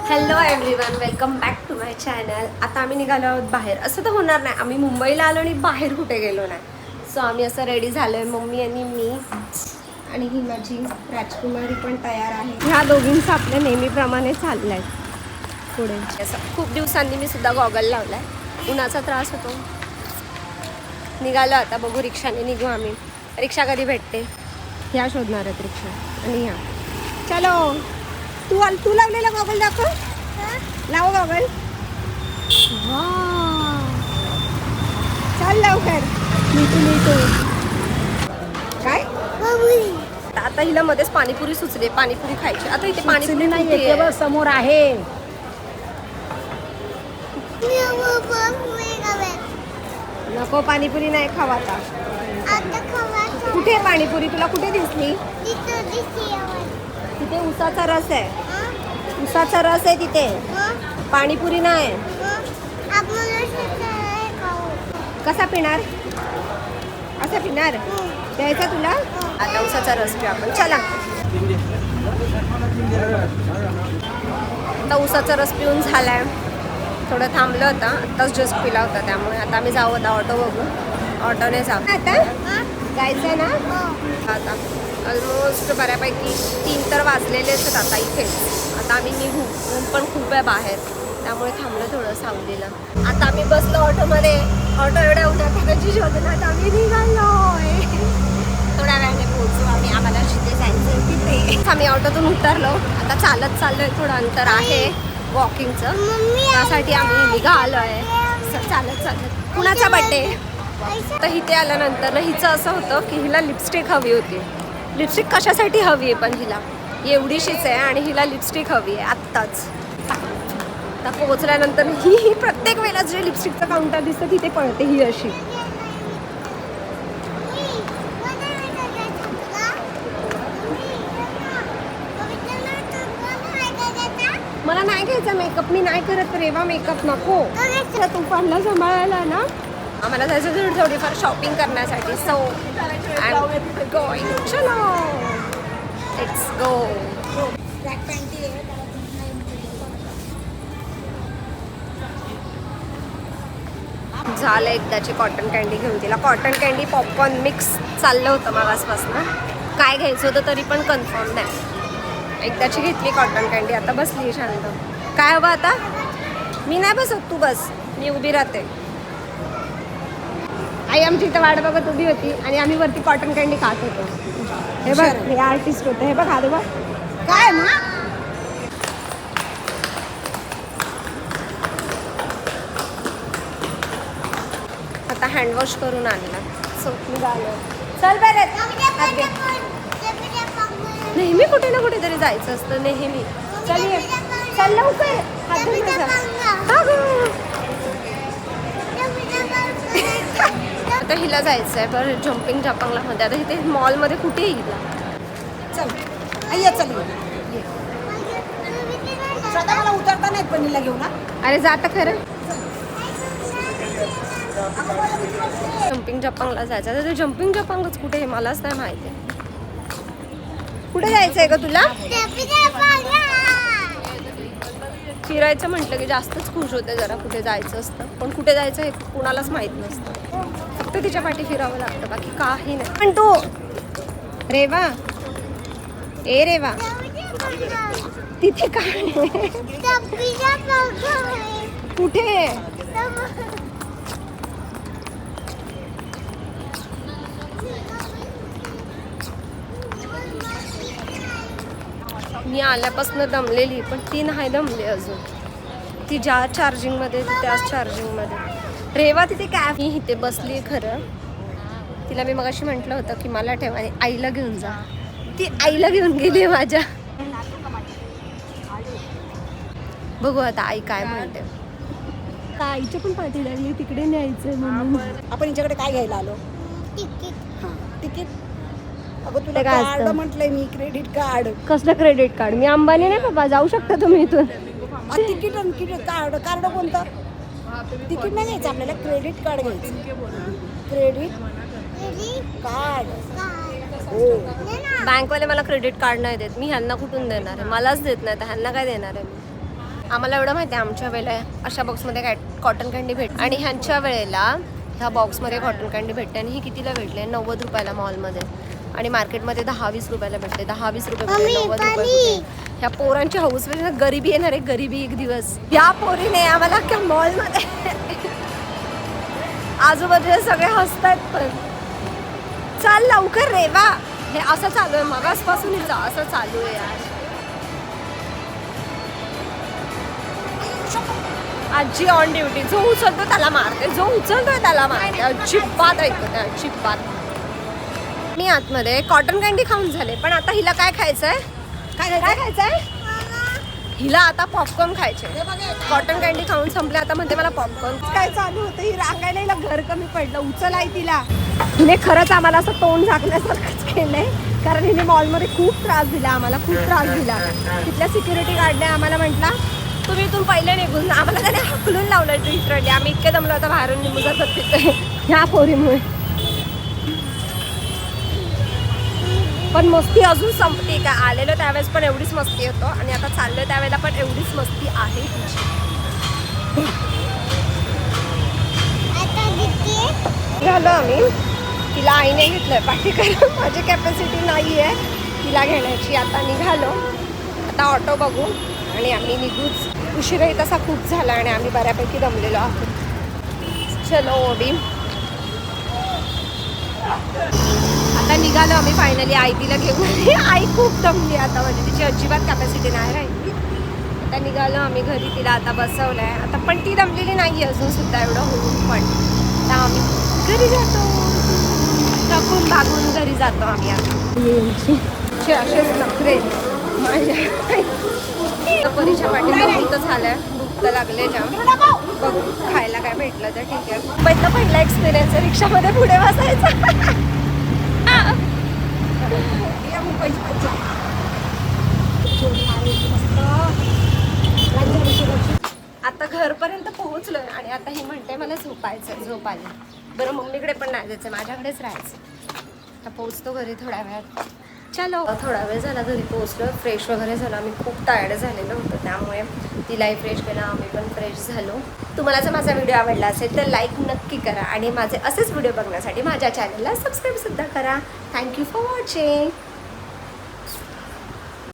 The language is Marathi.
Hello everyone, welcome back to my channel. आता आम्ही निघालो आहोत बाहेर. असं तर होणार नाही, आम्ही मुंबईला आलो आणि बाहेर कुठे गेलो नाही. सो आम्ही असं रेडी झालो आहे, मम्मी आणि मी. आणि ही माझी राजकुमारी पण तयार आहे. ह्या दोघींचं आपल्या नेहमीप्रमाणे चाललं आहे पुढे. असं खूप दिवसांनी मी सुद्धा गॉगल लावला आहे, उन्हाचा त्रास होतो. निघालो आता, बघू रिक्षाने निघू आम्ही. रिक्षा कधी भेटते ह्या शोधणार आहेत रिक्षा. आणि ह्या चलो. तू लावलेला गॉगल दाखव. लाव गॉगल. चल लवकर. नीटू काय आता हिला मध्येच पाणीपुरी सुचले, पाणीपुरी खायची. आता इथे पाणीपुरी नाही, समोर आहे. नको, पाणीपुरी नाही खावा आता. कुठे आहे पाणीपुरी? तुला कुठे दिसली? तिथे उसाचा रस आहे, उसाचा रस आहे तिथे. पाणीपुरी नाही. कसा पिणार? असा पिणार? द्यायचा तुला? आता उसाचा रस पिऊ आपण. चला आता उसाचा रस पिऊन झालाय. थोडं थांबलं होतं, आत्ताच जस्ट पिला होता, त्यामुळे आता आम्ही जाऊ. आता ऑटो बघू, ऑटोने जाऊ. आता जायचं ना? आता ऑलमोस्ट बऱ्यापैकी 3 तर वाजलेले आहेत आता इथे. आता आम्ही निघू, ऊन पण खूप आहे बाहेर, त्यामुळे थांबलं थोडं सावलीला. आता आम्ही बसलो ऑटोमध्ये. ऑटो एवढ्या उन्हाची शोधण्यात आम्ही निघालो. थोड्या वेळाने पोहोचू आम्ही. आम्हाला जिथे जायचं तिथे. आम्ही ऑटोतून उतरलो, आता चालत चाललोय. थोडं अंतर आहे वॉकिंगचं, त्यासाठी आम्ही निघालो आहे चालत चालत. कुणाचा बड्डे? तर इथे आल्यानंतर ना हिचं असं होतं की हिला लिपस्टिक हवी होती. लिपस्टिक कशासाठी हवी आहे पण हिला? एवढीशीच आहे आणि हिला लिपस्टिक हवी आहे आत्ताच. आता पोहोचल्यानंतर ही प्रत्येक वेळेला जे लिपस्टिकचं काउंटर दिसतं तिथे पळते ही अशी. मला नाही घ्यायचा मेकअप, मी नाही करत रेवा मेकअप. नको, तू पडला सांभाळायला ना. आम्हाला जायचं थोडीफार शॉपिंग करण्यासाठी. So I am going. चलो लेट्स गो. झालं एकदाची कॉटन कॅन्डी घेऊन तिला. कॉटन कॅन्डी पॉपकॉर्न मिक्स चाललं होतं मागासपासून. काय घ्यायचं होतं तरी पण कन्फर्म नाही. एकदाची घेतली कॉटन कॅन्डी, आता बसली शांत. काय हवं आता? मी नाही बसत, तू बस, मी उभी राहते. आई आमची इथं वाट बघत उभी होती आणि आम्ही वरती कॉटन कॅन्डी खात होतो. हे बघ, हे आर्टिस्ट होतं. हे बघ, हा बघ काय ना. आता हँडवॉश करून आणला. सो निघालो. चल बरं. नेहमी कुठे ना कुठेतरी जायचं असतं, नेहमी. चल ये, चल लवकर. आता हिला जायचं आहे बरं जम्पिंग जापांगला मध्ये. आता इथे मॉलमध्ये कुठे येईल? चल आई, चल मला उतरता नाहीत पण हिला घेऊन. अरे जाता खरं. जम्पिंग जपांगला जायचं. आता ते जम्पिंग जपांगच कुठे आहे मलाच नाही माहिती. कुठे जायचं आहे का तुला? फिरायचं म्हटलं की जास्तच खुश होते जरा. कुठे जायचं असतं पण कुठे जायचं हे कुणालाच माहीत नसतं. फक्त तिच्या पाठी फिरावं लागतं, बाकी काही नाही. पण तू रेवा, ए रेवा, तिथे काय कुठे? मी आल्यापासून दमलेली, पण ती नाही दमली अजून. ती ज्या चार्जिंगमध्ये त्याच चार्जिंगमध्ये. रेवा तिथे कॅब, मी इथे बसली. खरं तिला मी मगाशी म्हटलं होतं की मला ठेव आणि आईला घेऊन जा. ती आईला घेऊन गेली माझ्या. बघू आता आई काय म्हणते. आईच्या पण पाठी लागली तिकडे न्यायचं म्हणून. आपण हिच्याकडे काय घ्यायला आलो? तिकीट. अगं तुला काय कार्ड असतं? म्हटलंय मी, क्रेडिट कार्ड. कसलं क्रेडिट कार्ड? मी अंबानी नाही बाबा, जाऊ शकता तुम्ही इथून. Ticket card. कार्ड कोणतं? तिकीट नाही घ्यायचं आपल्याला, क्रेडिट कार्ड घ्यायचं. Credit card. बँकवाले मला क्रेडिट कार्ड नाही देत. मी ह्यांना कुठून देणार आहे? मलाच देत नाही तर ह्यांना काय देणार आहे मी? आम्हाला एवढं माहिती आहे आमच्या वेळेला अशा बॉक्समध्ये काय कॉटन कँडी भेट आणि ह्यांच्या वेळेला ह्या बॉक्समध्ये कॉटन कँडी भेटते आणि ही कितीला भेटले 90 रुपयाला मॉलमध्ये आणि मार्केटमध्ये 10-20 रुपयाला भेटते. 10-20 रुपये 90 रुपये कुठे? ह्या पोरांची हौस म्हणजे गरिबी येणार आहे, गरिबी एक दिवस. या पोरीने आम्हाला अख्ख्या मॉलमध्ये आजूबाजूला सगळे हसतात पण चाल लवकर रे वा. हे असं चालू आहे मगासपासून असं चालू आहे यार. आजी ऑन ड्युटी. जो उचलतो त्याला मारते, जो उचलतोय त्याला मारते. अजिबात ऐकत नाही, अजिबात. मी आतमध्ये कॉटन कँडी खाऊन झाले पण आता हिला काय खायचंय? काय खायचंय हिला? आता पॉपकॉर्न खायचे. कॉटन कँडी खाऊन संपले आता म्हणते मला पॉपकॉर्न. काय चालू होतं? ही रांगायला हिला घर कमी पडलं. उचल आहे तिला. हिने खरंच आम्हाला असं तोंड झाकण्यासारखंच केलंय कारण हिने मॉलमध्ये खूप त्रास दिला आम्हाला, खूप त्रास दिला. तिथल्या सिक्युरिटी गार्डने आम्हाला म्हटला तुम्ही इथून पहिले निघून. आम्हाला त्याने हकलून लावलं लिटरली. आम्ही इतके दमलो आता बाहेरून निघू जातात तिथे ह्या पोरीमुळे. पण मस्ती अजून संपते का? आलेलो त्यावेळेस पण एवढीच मस्ती होतो आणि आता चाललो त्यावेळेला पण एवढीच मस्ती आहे तिची. झालं आम्ही तिला आईने घेतलंय पाठीकर. माझी कॅपॅसिटी नाही आहे तिला घेण्याची. आता निघालो. आता ऑटो बघू आणि आम्ही निघूच. उशीरही तसा खूप झाला आणि आम्ही बऱ्यापैकी दमलेलो आहोत. चलो ओडी. आता निघालो आम्ही फायनली. आई तिला घेऊन. आई खूप दमली आता म्हणजे तिची अजिबात कॅपॅसिटी नाही राहिली. आता निघालो आम्ही घरी. तिला आता बसवलंय आता पण ती दमलेली नाही अजून सुद्धा एवढं होऊन पण. आता आम्ही घरी जातो. थकून भागून घरी जातो आम्ही आता. असेच नखरे माझ्या परीच्या पाठीला भूत झालंय. भूक तर लागले जाम. बघू खायला काय भेटलं तर ठीक आहे. पहिला एक्सपिरियन्स आहे रिक्षामध्ये पुढे बसायचा. आता घरपर्यंत पोहोचलोय आणि आता ही म्हणते मला झोपायचं. झोप आली. बरं मम्मीकडे पण नाही जायचं, माझ्याकडेच राहायचं. आता पोहोचतो घरी थोड्या वेळात. चलो. थोडा वेळ झाला घरी पोहोचलो. फ्रेश वगैरे झालो. आम्ही खूप टायर्ड झालेलो होतो त्यामुळे तिलाही फ्रेश केला, आम्ही पण फ्रेश झालो. तुम्हाला जर माझा व्हिडिओ आवडला असेल तर लाईक नक्की करा आणि माझे असेच व्हिडिओ बघण्यासाठी माझ्या चॅनलला सबस्क्राईब सुद्धा करा. Thank you for watching.